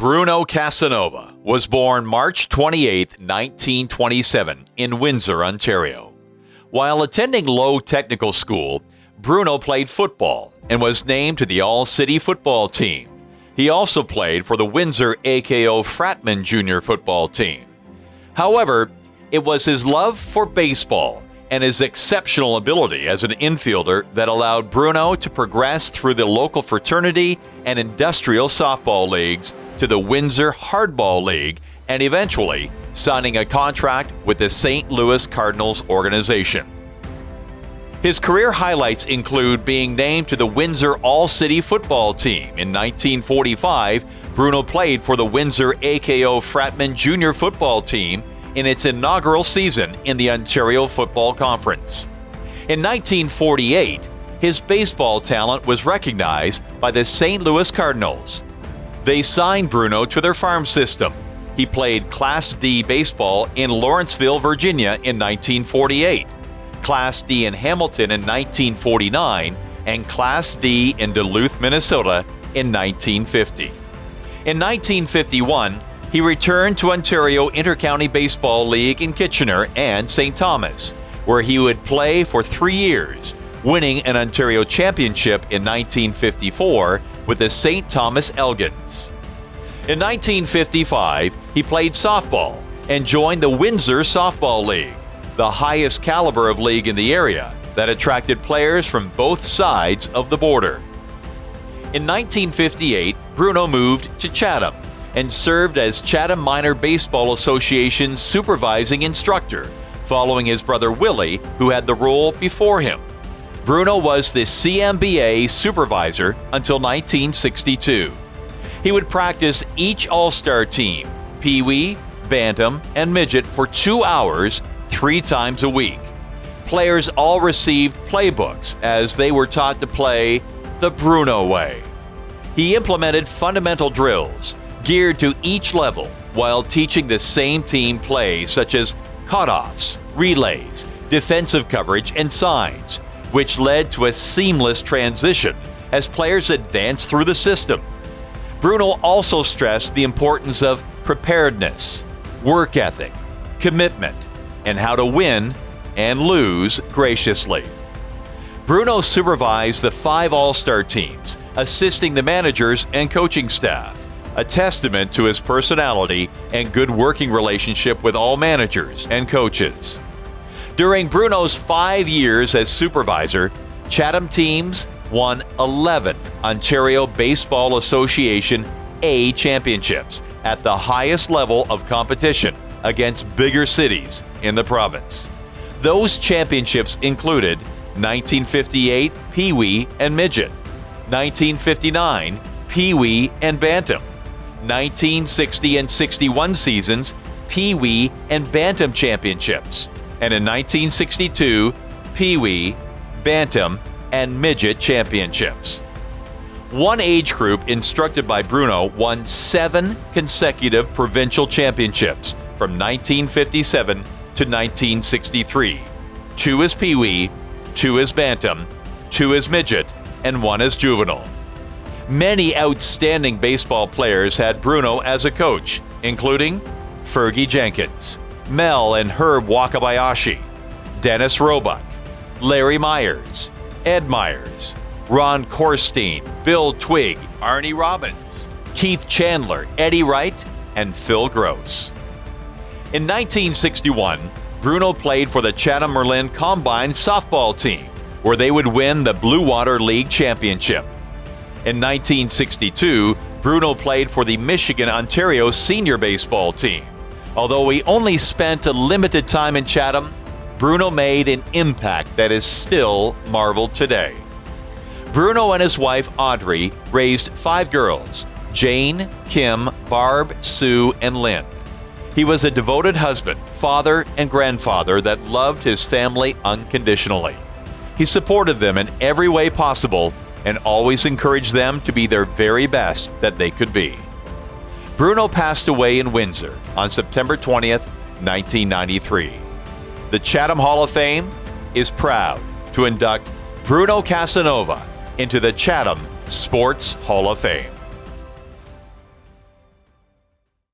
Bruno Casanova was born March 28, 1927, in Windsor, Ontario. While attending Low Technical School, Bruno played football and was named to the All-City football team. He also played for the Windsor AKO Fratman Junior football team. However, it was his love for baseball and his exceptional ability as an infielder that allowed Bruno to progress through the local fraternity and industrial softball leagues to the Windsor Hardball League and eventually signing a contract with the St. Louis Cardinals organization. His career highlights include being named to the Windsor All-City football team. In 1945, Bruno played for the Windsor AKO Fratman Junior football team in its inaugural season in the Ontario Football Conference. In 1948, his baseball talent was recognized by the St. Louis Cardinals. They signed Bruno to their farm system. He played Class D baseball in Lawrenceville, Virginia in 1948, Class D in Hamilton in 1949, and Class D in Duluth, Minnesota in 1950. In 1951, he returned to Ontario Intercounty Baseball League in Kitchener and St. Thomas, where he would play for 3 years, winning an Ontario championship in 1954 with the St. Thomas Elgins. In 1955, he played softball and joined the Windsor Softball League, the highest caliber of league in the area that attracted players from both sides of the border. In 1958, Bruno moved to Chatham and served as Chatham Minor Baseball Association's supervising instructor, following his brother Willie, who had the role before him. Bruno was the CMBA supervisor until 1962. He would practice each All-Star team, Pee-wee, Bantam, and Midget for 2 hours, 3 times a week. Players all received playbooks as they were taught to play the Bruno way. He implemented fundamental drills geared to each level while teaching the same team plays such as cutoffs, relays, defensive coverage, and signs, which led to a seamless transition as players advanced through the system. Bruno also stressed the importance of preparedness, work ethic, commitment, and how to win and lose graciously. Bruno supervised the 5 All-Star teams, assisting the managers and coaching staff, a testament to his personality and good working relationship with all managers and coaches. During Bruno's 5 years as supervisor, Chatham teams won 11 Ontario Baseball Association A championships at the highest level of competition against bigger cities in the province. Those championships included 1958 Pee-wee and Midget, 1959 Pee-wee and Bantam, 1960 and 61 seasons Pee-wee and Bantam championships, and in 1962 Pee-wee, Bantam, and Midget championships. One age group instructed by Bruno won 7 consecutive provincial championships from 1957 to 1963, 2 as Pee-wee, 2 as Bantam, 2 as Midget, and 1 as Juvenile. Many outstanding baseball players had Bruno as a coach, including Fergie Jenkins, Mel and Herb Wakabayashi, Dennis Roebuck, Larry Myers, Ed Myers, Ron Korstein, Bill Twigg, Arnie Robbins, Keith Chandler, Eddie Wright, and Phil Gross. In 1961, Bruno played for the Chatham Merlin Combine softball team, where they would win the Blue Water League Championship. In 1962, Bruno played for the Michigan-Ontario senior baseball team. Although he only spent a limited time in Chatham, Bruno made an impact that is still marveled today. Bruno and his wife Audrey raised 5 girls: Jane, Kim, Barb, Sue, and Lynn. He was a devoted husband, father, and grandfather that loved his family unconditionally. He supported them in every way possible and always encouraged them to be their very best that they could be. Bruno passed away in Windsor on September 20th, 1993. The Chatham Hall of Fame is proud to induct Bruno Casanova into the Chatham Sports Hall of Fame.